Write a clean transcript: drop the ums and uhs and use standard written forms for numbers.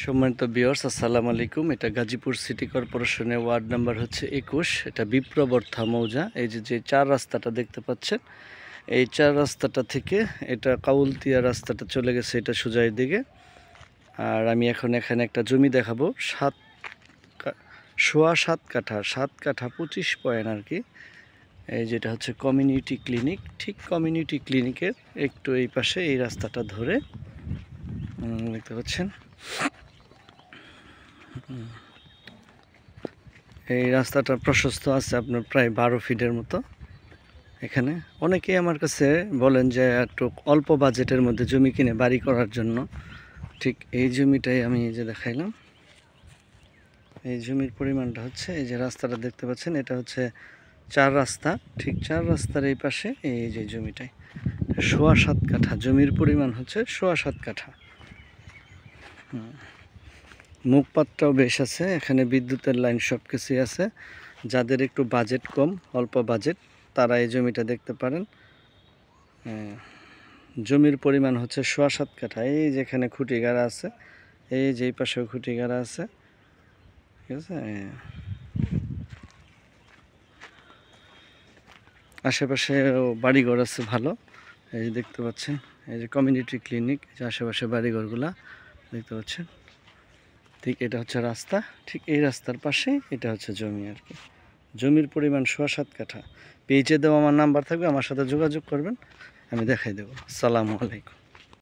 সম্মানিত ভিউয়ার্স, আসসালামু আলাইকুম। এটা গাজীপুর সিটি কর্পোরেশনের ওয়ার্ড নাম্বার হচ্ছে 21। এটা বিপ্রবর্থা মৌজা। এই যে চার রাস্তাটা দেখতে পাচ্ছেন, এই চার রাস্তাটা থেকে এটা কাউলতিয়া রাস্তাটা চলে গেছে এটা সোজাই দিকে। আর আমি এখন এখানে একটা জমি দেখাবো, সোয়া 7 কাঠা, 7 কাঠা 25 পয়েন্ট আর কি। এই যেটা হচ্ছে কমিউনিটি ক্লিনিক, ঠিক কমিউনিটি ক্লিনিকের একটু এই পাশে এই রাস্তাটা ধরে দেখতে পাচ্ছেন। এই রাস্তাটা প্রশস্ত আছে আপনার প্রায় 12 ফিটের মতো। এখানে অনেকেই আমার কাছে বলেন যে একটু অল্প বাজেটের মধ্যে জমি কিনে বাড়ি করার জন্য। ঠিক এই জমিটাই আমি এই যে দেখাইলাম। এই জমির পরিমাণটা হচ্ছে, এই যে রাস্তাটা দেখতে পাচ্ছেন, এটা হচ্ছে 4 রাস্তা। ঠিক 4 রাস্তার এই পাশে এই যে জমিটাই সোয়া 7 কাঠা। জমির পরিমাণ হচ্ছে সোয়া 7 কাঠা। মুখপাত্রও বেশ আছে, এখানে বিদ্যুতের লাইন সব কিছুই আছে। যাদের একটু বাজেট কম, অল্প বাজেট, তারা এই জমিটা দেখতে পারেন। জমির পরিমাণ হচ্ছে সোয়া 7 কাঠা। এই যেখানে খুঁটি গাড়া আছে, এই যে এই পাশেও খুঁটি গাড়া আছে, ঠিক আছে। আশেপাশে বাড়িঘর আছে ভালো, এই যে দেখতে পাচ্ছেন। এই যে কমিউনিটি ক্লিনিক, যে আশেপাশে বাড়িঘরগুলা দেখতে পাচ্ছেন। ঠিক এটা হচ্ছে রাস্তা, ঠিক এই রাস্তার পাশে এটা হচ্ছে জমি আর কি। জমির পরিমাণ সোয়া 7 কাঠা। পেজে দেওয়া আমার নাম্বার থাকবে, আমার সাথে যোগাযোগ করবেন, আমি দেখাই দেবো। আসসালামু আলাইকুম।